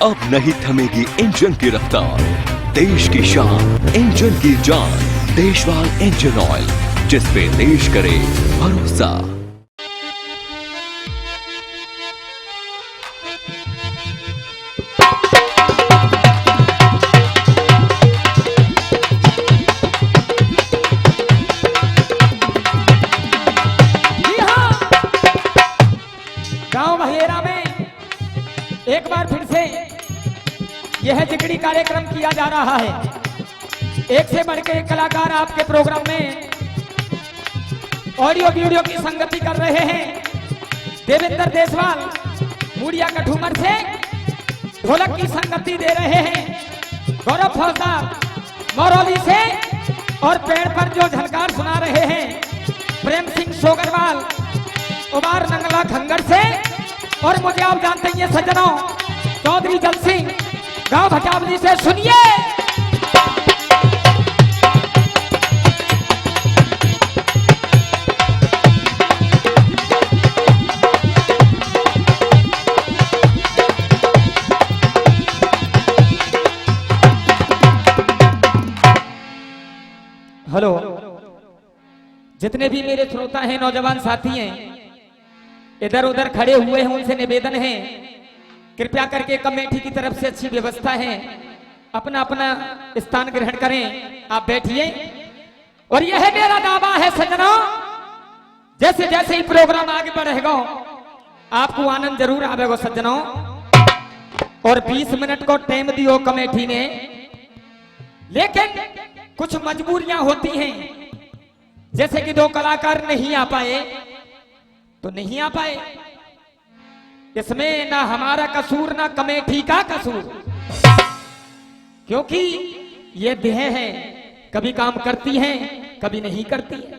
अब नहीं थमेगी इंजन की रफ्तार, देश की शान इंजन की जान, देशवाल इंजन ऑयल, जिस पे देश करे भरोसा। गांव भलेरा में एक बार फिर से यह जिगड़ी कार्यक्रम किया जा रहा है। एक से बढ़ के एक कलाकार आपके प्रोग्राम में ऑडियो वीडियो की संगति कर रहे हैं। देवेंद्र देशवाल मुड़िया कठूमर से ढोलक की संगति दे रहे हैं। गौरव फौजदार मौरौली से और पेड़ पर जो झलकार सुना रहे हैं प्रेम सिंह सोगरवाल उबार नंगला खंगर से, और मुझे आप जानते हैं सज्जनों चौधरी जल सिंह गांव भटावली से। सुनिए हेलो, जितने भी मेरे श्रोता हैं, नौजवान साथी हैं, इधर उधर खड़े हुए हैं, उनसे निवेदन है कृपया करके कमेटी की तरफ से अच्छी व्यवस्था है, अपना अपना स्थान ग्रहण करें। आप बैठिए। और यह मेरा दावा है सज्जनों, जैसे जैसे ही प्रोग्राम आगे बढ़ेगा आपको आनंद जरूर आवेगा सज्जनों। और 20 मिनट को टाइम दियो कमेटी ने, लेकिन कुछ मजबूरियां होती हैं, जैसे कि 2 कलाकार नहीं आ पाए तो नहीं आ पाए। इसमें ना हमारा कसूर ना कमेटी का कसूर, क्योंकि ये देह है, कभी काम करती हैं कभी नहीं करती है।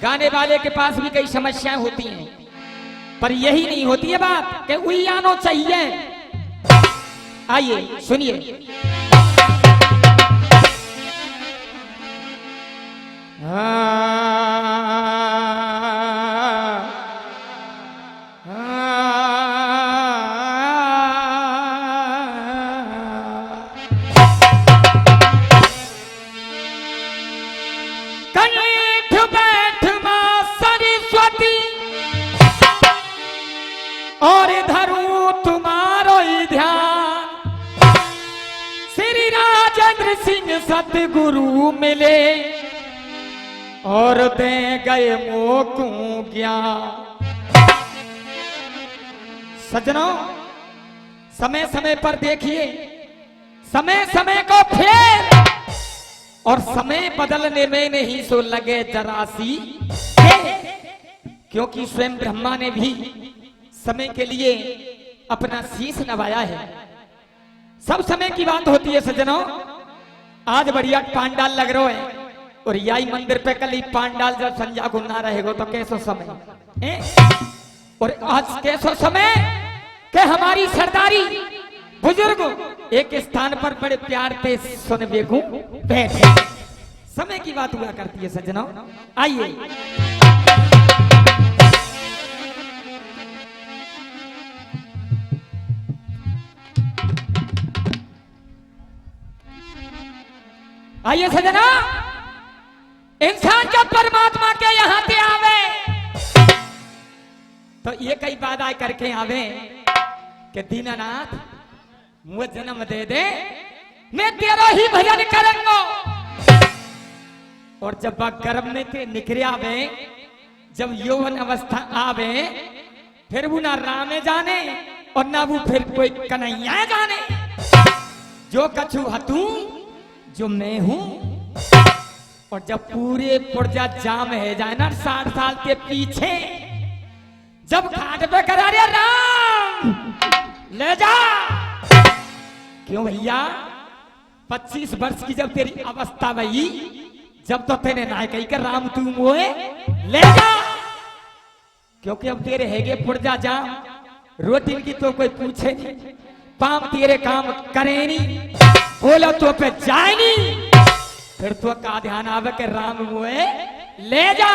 गाने वाले के पास भी कई समस्याएं होती हैं, पर यही नहीं होती है बात कि वही आना चाहिए। आइए सुनिए। और धरूं तुम्हारो ही ध्यान, श्री राजेंद्र सिंह सतगुरु मिले और दे गए मोकू ज्ञान। सज्जनों, समय समय पर देखिए, समय समय को फेर, और समय बदलने में नहीं सो लगे जरासी, क्योंकि स्वयं ब्रह्मा ने भी समय के लिए अपना शीश नवाया है। सब समय की बात होती है सज्जनों। आज बढ़िया पांडाल लग रहा है, और यही मंदिर पे कल ही पांडाल जब संजा को ना रहेगा तो कैसो समय और आज कैसो समय के हमारी सरदारी बुजुर्ग एक स्थान पर बड़े प्यार से सुन बेगू बैठे। समय की बात हुआ करती है सज्जनों। आइए आइए सजना, इंसान जब परमात्मा के यहाँ पे आवे तो ये कई वादा करके आवे कि दीनानाथ मुझे जन्म दे दे, मैं तेरा ही भजन करूंगा। और जब वह गर्भ में से निकले आवे, जब यौवन अवस्था आवे, फिर वो ना राम जाने और ना वो फिर कोई कन्हैया जाने। जो कछु हतू जो मैं हूं, और जब पूरे पुर्जा जाम है जाए ना 60 साल के पीछे, जब घाट पे करा रे राम ले जा। क्यों भैया, 25 वर्ष की जब तेरी अवस्था भई, जब तो तेरे ना कही कर राम तू मोए ले जा, क्योंकि अब तेरे हैगे पुर्जा जाम, रोटी की तो कोई पूछे नहीं, पाम तेरे काम करे नहीं, बोलो तो पे जाए नहीं, फिर तो का ध्यान आवे के राम मोए ले जा।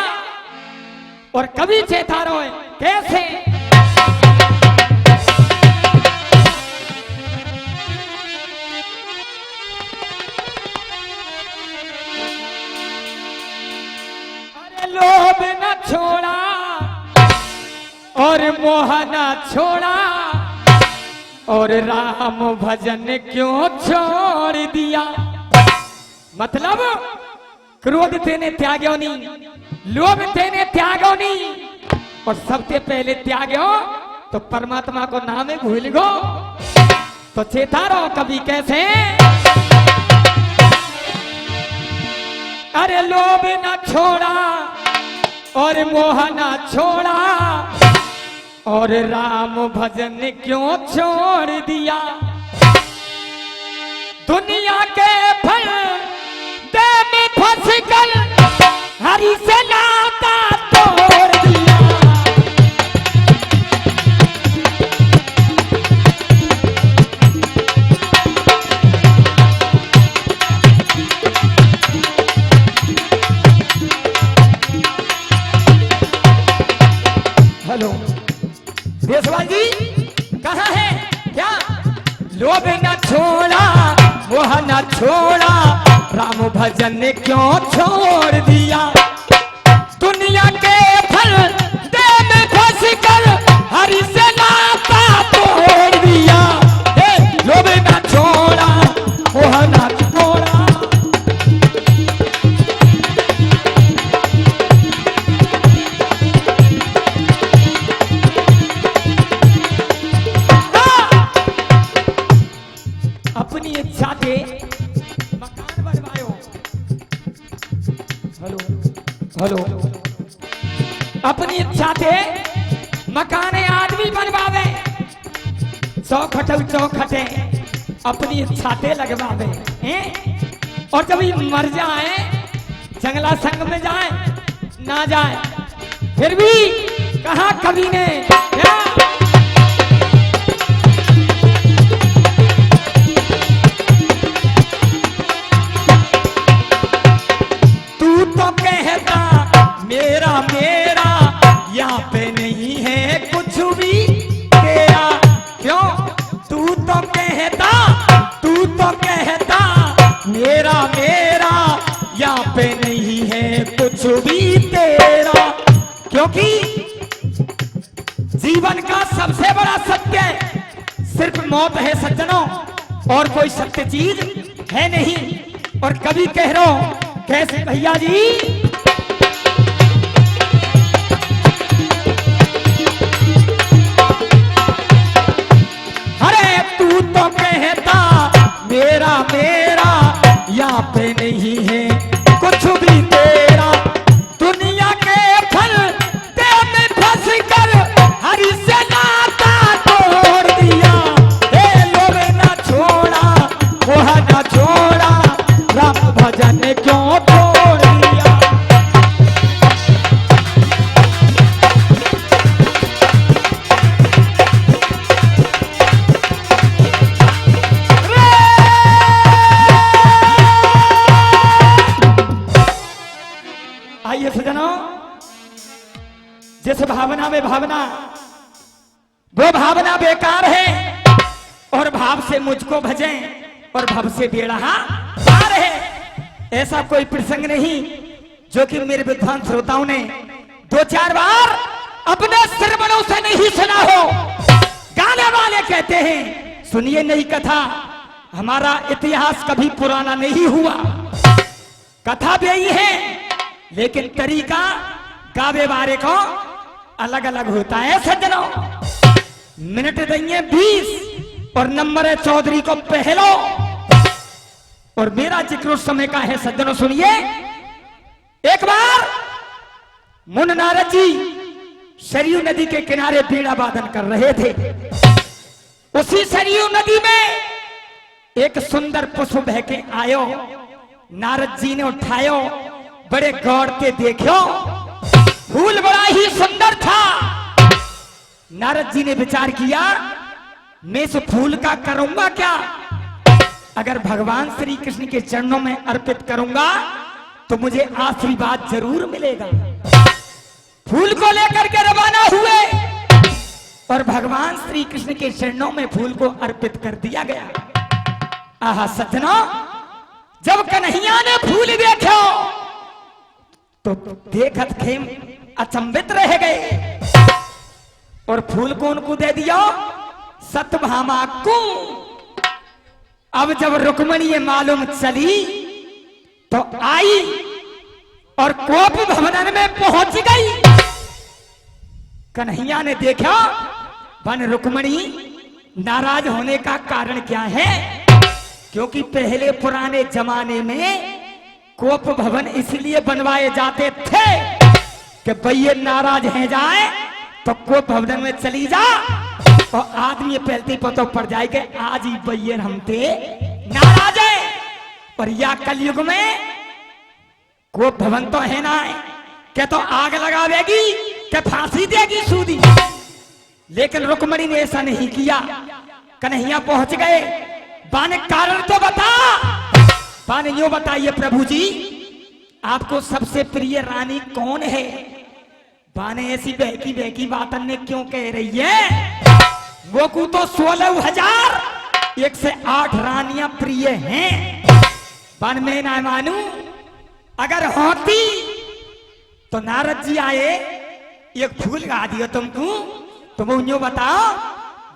और कभी चेता रोए कैसे मोहना छोड़ा और राम भजन क्यों छोड़ दिया। मतलब क्रोध तेने त्याग्यो नहीं, लोभ तेने त्यागो नहीं, और सबसे पहले त्याग्यो तो परमात्मा को नाम भूल गो। तो चेता रहो कभी कैसे, अरे लोभ न छोड़ा और मोह न छोड़ा और राम भजन क्यों छोड़ दिया। दुनिया के फल दे में फंस कर हरि से नाता तोड़ दिया। हेलो देशवाल जी कहाँ है क्या। लोभ न छोड़ा मोह न छोड़ा राम भजन क्यों छोड़ दिया। दुनिया के फल दे में फंस कर हरि से नाता तोड़ दिया। लोभ न छोड़ा मोह न छोड़ा। अपनी इच्छा के मकान बनवायो। हेलो हेलो अपनी इच्छा के मकान आदमी बनवावे, चौखटे अपनी इच्छा से लगवावे हैं? और जब ये मर जाए जंगला संग में जाए ना जाए फिर भी कहा कभी ने क्या? मेरा मेरा यहाँ पे नहीं है कुछ भी तेरा। क्यों तू तो कहता मेरा मेरा यहाँ पे नहीं है कुछ भी तेरा। क्योंकि जीवन का सबसे बड़ा सत्य सिर्फ मौत है सज्जनों, और कोई सत्य चीज है नहीं। और कभी कह रहा हूं कैसे भैया जी, मेरा मेरा यहाँ पे नहीं है कुछ भी तेरा। दुनिया के फल दे में फंस कर हरि से नाता तोड़ दिया। लोभ न छोड़ा मोह न छोड़ा राम भजन क्यों छोड़ दिया। आइए सजनों, जिस भावना में भावना वो भावना बेकार है, और भाव से मुझको भजें और भव से बेड़ा पार है। ऐसा कोई प्रसंग नहीं जो कि मेरे विद्वान श्रोताओं ने 2-4 बार अपने श्रवणों से नहीं सुना हो। गाने वाले कहते हैं सुनिए नई कथा, हमारा इतिहास कभी पुराना नहीं हुआ। कथा भी यही है लेकिन तरीका गावे वाले को अलग अलग होता है सज्जनों। मिनट देंगे 20 और नंबर है चौधरी को पहलो। और मेरा जिक्र उस समय का है सज्जनों सुनिए। एक बार मुन नारद जी सरयू नदी के किनारे बीड़ा वादन कर रहे थे। उसी सरयू नदी में एक सुंदर पुष्प बह के आयो। नारद जी ने उठायो, बड़े गौर के देखो, फूल बड़ा ही सुंदर था। नारद जी ने विचार किया मैं इस फूल का करूंगा क्या। अगर भगवान श्री कृष्ण के चरणों में अर्पित करूंगा तो मुझे आशीर्वाद जरूर मिलेगा। फूल को लेकर के रवाना हुए और भगवान श्री कृष्ण के चरणों में फूल को अर्पित कर दिया गया। आहा सज्जनों, जब कन्हैया ने फूल देखो तो देखत खेम अचंभित रह गए। और फूल कौन को दे दिया? सत्यभामा को। अब जब रुक्मणी ये मालूम चली तो आई और कोप भवन में पहुंच गई। कन्हैया ने देखा बन रुक्मणी नाराज होने का कारण क्या है? क्योंकि पहले पुराने जमाने में कोप भवन इसलिए बनवाए जाते थे कि भैया नाराज है जाए तो कोप भवन में चली जा और आदमी पहलती पतो पड़ जाएगा आज ही भैया हमते नाराज है। और या कलयुग में कोप भवन तो है ना है क्या तो आग लगावेगी क्या फांसी देगी सूदी। लेकिन रुक्मणी ने ऐसा नहीं किया। कन्हैया पहुंच गए। बाने कारण तो बता। बाने यूं बताइए प्रभु जी आपको सबसे प्रिय रानी कौन है? बाने ऐसी बहकी बहकी बात ने क्यों कह रही है? वो को तो 16,001 रानियां प्रिय हैं। बान में ना मानू अगर होती तो नारद जी आए एक फूल गा दियो तुमको तो वो यूं बताओ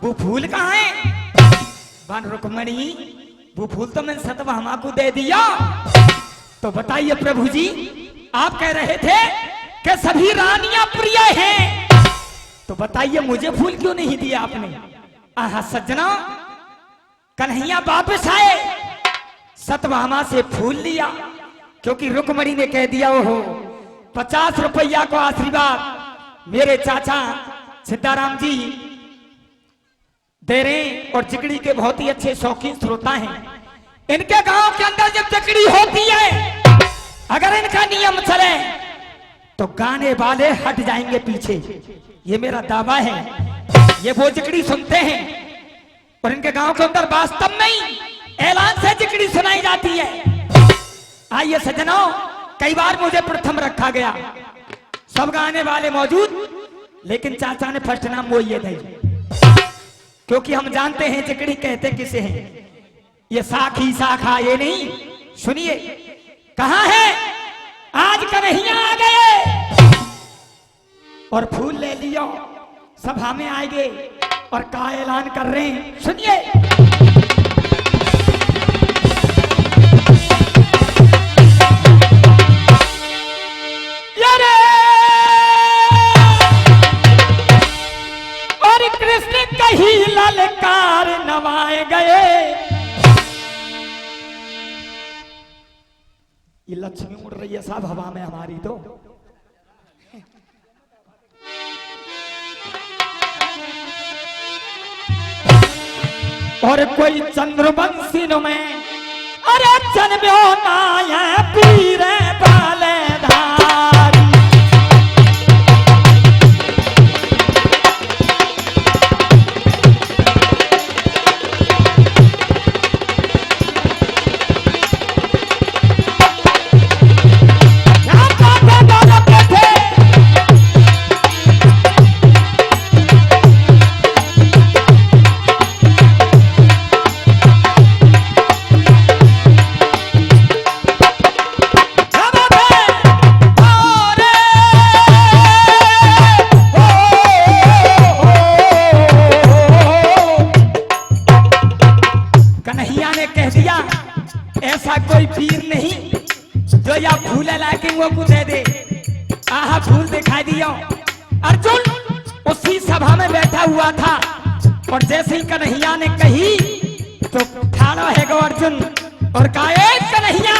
वो फूल कहाँ है? बान रुक्मणी वो फूल तो मैंने सत्यभामा को दे दिया। तो बताइए प्रभु जी आप कह रहे थे कि सभी रानियां प्रिय हैं तो बताइए मुझे फूल क्यों नहीं दिया आपने? आहा सज्जना कन्हैया वापस आए सत्यभामा से फूल लिया क्योंकि रुक्मणी ने कह दिया ओहो 50 रुपया को आशीर्वाद मेरे चाचा सीताराम जी दे रहे और चिकड़ी के बहुत ही अच्छे शौकीन श्रोता हैं। इनके गांव के अंदर जब चिकड़ी होती है अगर इनका नियम चले तो गाने वाले हट जाएंगे पीछे। ये मेरा दावा है। ये वो चिकड़ी सुनते हैं और इनके गांव के अंदर वास्तव में ही ऐलान से चिकड़ी सुनाई जाती है। आइए सज्जनों कई बार मुझे प्रथम रखा गया सब गाने वाले मौजूद लेकिन चाचा ने फर्स्ट नाम वो ये दी क्योंकि हम जानते हैं चिकड़ी कहते किसे हैं। ये साखी साखा ये नहीं। सुनिए कहां है आज कन्हैया आ गए और फूल ले लियो सभा में आएंगे और का ऐलान कर रहे हैं। सुनिए और कृष्ण कही ललकार नवाए गए। ये लक्ष्मी उड़ रही है सब हवा में हमारी तो। और कोई चंद्रवंशी में अरे जन्म्यो नाया पीर बाले धारी। कोई पीर नहीं जो या फूल लाके वो को दे दे। आहा फूल दिखाई दियो। अर्जुन उसी सभा में बैठा हुआ था और जैसे ही कन्हैया ने कही तो खड़ा है गो अर्जुन और कहा कन्हैया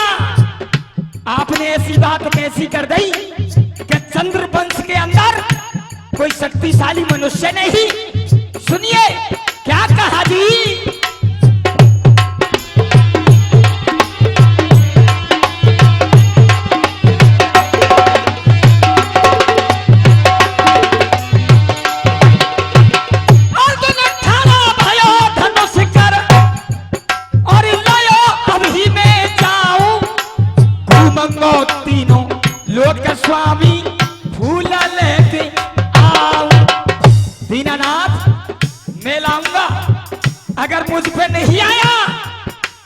आपने ऐसी बात कैसी कर दी कि चंद्रवंश के अंदर कोई शक्तिशाली मनुष्य नहीं। सुनिए क्या कहा जी। स्वामी फूल लेके आओ। दीनानाथ मैं लाऊंगा अगर मुझ पे नहीं आया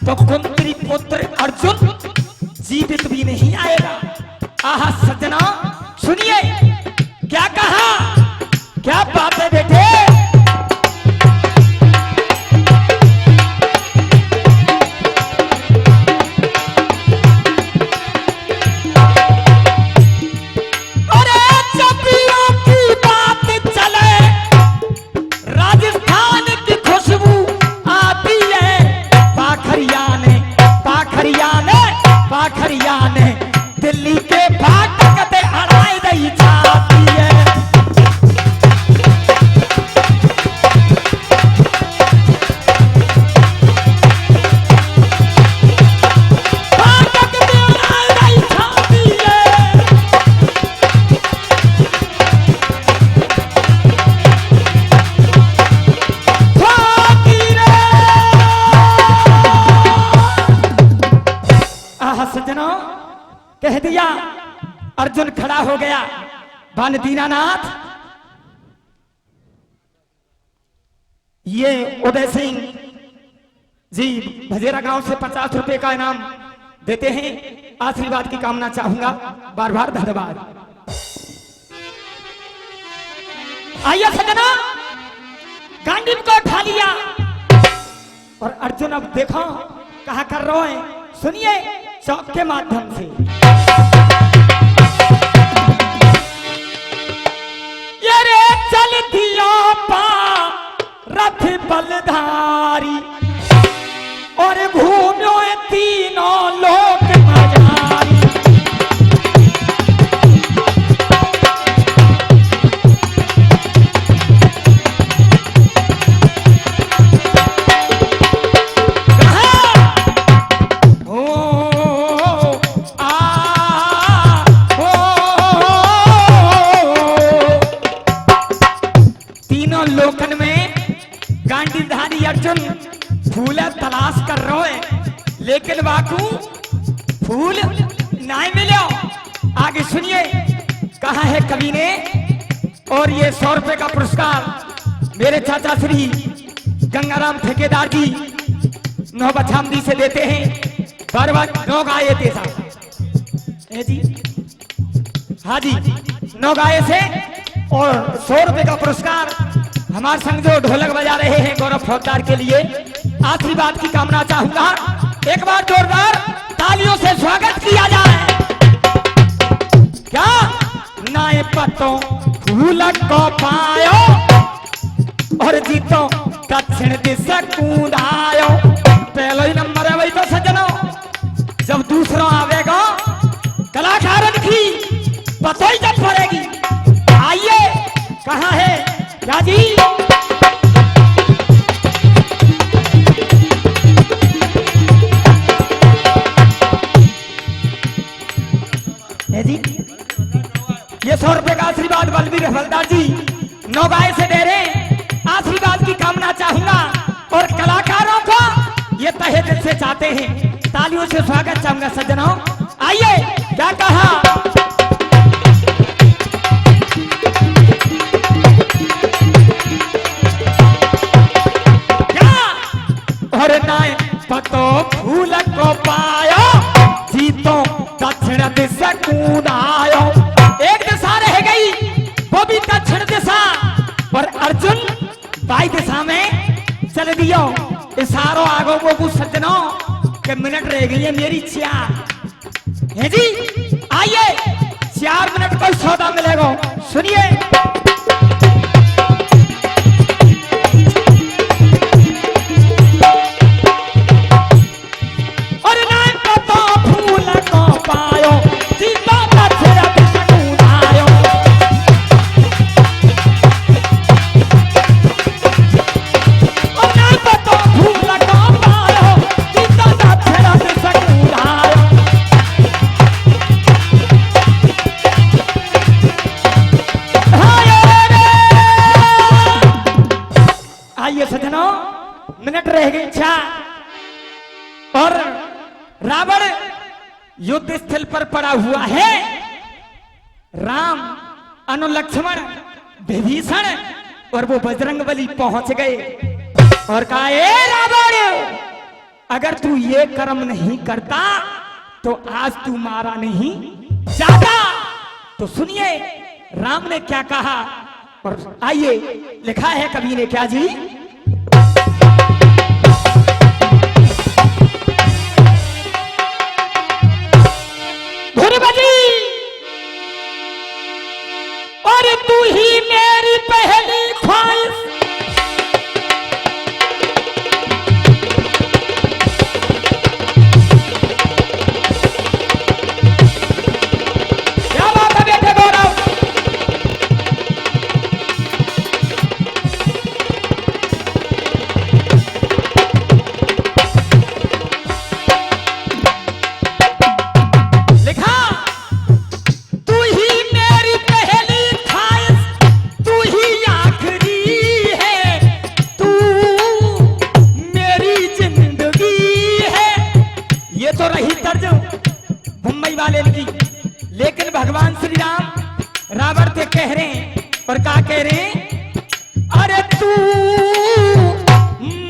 तो कुंती पुत्र अर्जुन जीवित भी नहीं आएगा। आहा सज्जना सुनिए क्या कहा क्या बातें बेटे। सज्जनों, कह दिया। अर्जुन खड़ा हो गया। बन दीनानाथ, ये उदय सिंह जी भजेरा गांव से 50 रुपए का इनाम देते हैं। आशीर्वाद की कामना चाहूंगा। बार बार धन्यवाद। आइए सज्जना, गांडीव को उठा लिया और अर्जुन अब देखो कहा कर रहे हैं, सुनिए चौक के माध्यम से। ये रे चल दिया पा रथ बलधारी और घूमो तीनों लोक मझारी। तीनों लोकन में गांडीधारी अर्जुन फूल तलाश कर रहे हैं, लेकिन बाकू फूल नहीं मिलो। आगे सुनिए कहा है कवि ने। और ये 100 रुपए का पुरस्कार मेरे चाचा श्री गंगाराम ठेकेदार जी नौबछामदी से देते हैं। बार बार नौगाए थे साहब जी, हाँ जी, नौगाए से। और 100 रुपए का पुरस्कार हमारे संग जो ढोलक बजा रहे हैं गौरव फौजदार के लिए आशीर्वाद की कामना चाहूंगा। एक बार जोरदार तालियों से स्वागत किया जाए। क्या नाए पतो फूल को पायो और जीतो दक्षिण दिशा कूदायो। पहला ही नंबर है वही तो सज्जनों। जब दूसरा आवेगा कलाकारन की पतो ही जब पड़ेगी। आइए कहाँ है क्या जी? जी ये 100 रुपए का आशीर्वाद बलबीर हवलदार जी नौगाए से दे रहे। आशीर्वाद की कामना चाहूंगा और कलाकारों को ये तहे दिल से चाहते हैं। तालियों से स्वागत चाहूंगा सज्जनों। आइए क्या कहा? और नाय पतो फूल को पायो जीतो दक्षिण दिशा कूदायो। एक दिशा रह गई वो भी दक्षिण दिशा और अर्जुन बाई दिशा में चल दियो। इशारों आगो वो सज्जनों के मिनट रह गई है मेरी 4 है जी। आइए 4 मिनट को सौदा मिलेगा। सुनिए मिनट रह गई 4 और रावण युद्ध स्थल पर पड़ा हुआ है। राम अनुलक्ष्मण विभीषण और वो बजरंगबली पहुंच गए और कहा ए रावण, अगर तू ये कर्म नहीं करता तो आज तू मारा नहीं जाता। तो सुनिए राम ने क्या कहा और आइए लिखा है कवि ने क्या जी। और तू ही मेरी पहली ख्वाहिश, क्या बात है बेटे गौरव। रावण से कह रहे और क्या कह रहे, अरे तू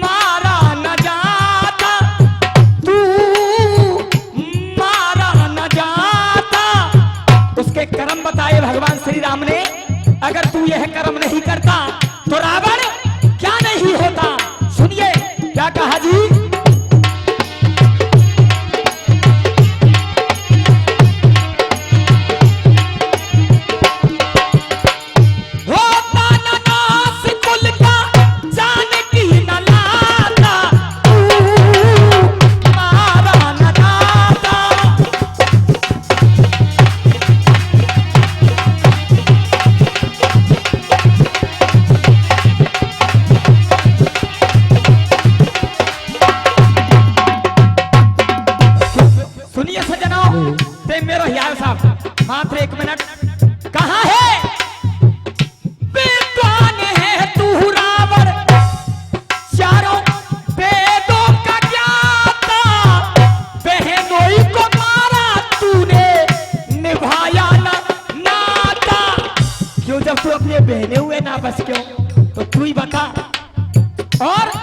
मारा न जाता, तू मारा न जाता। उसके कर्म बताए भगवान श्री राम ने, अगर तू यह कर्म नहीं करता तो रावण क्या नहीं होता। सुनिए क्या कहा जी, मात्र एक मिनट, कहाँ है विद्वान है तू रावण, चारों वेदों का ज्ञाता, बहनोई को मारा तूने, निभाया न नाता। क्यों, जब तू अपने बहने हुए ना बस क्यों, तो तू ही बता। और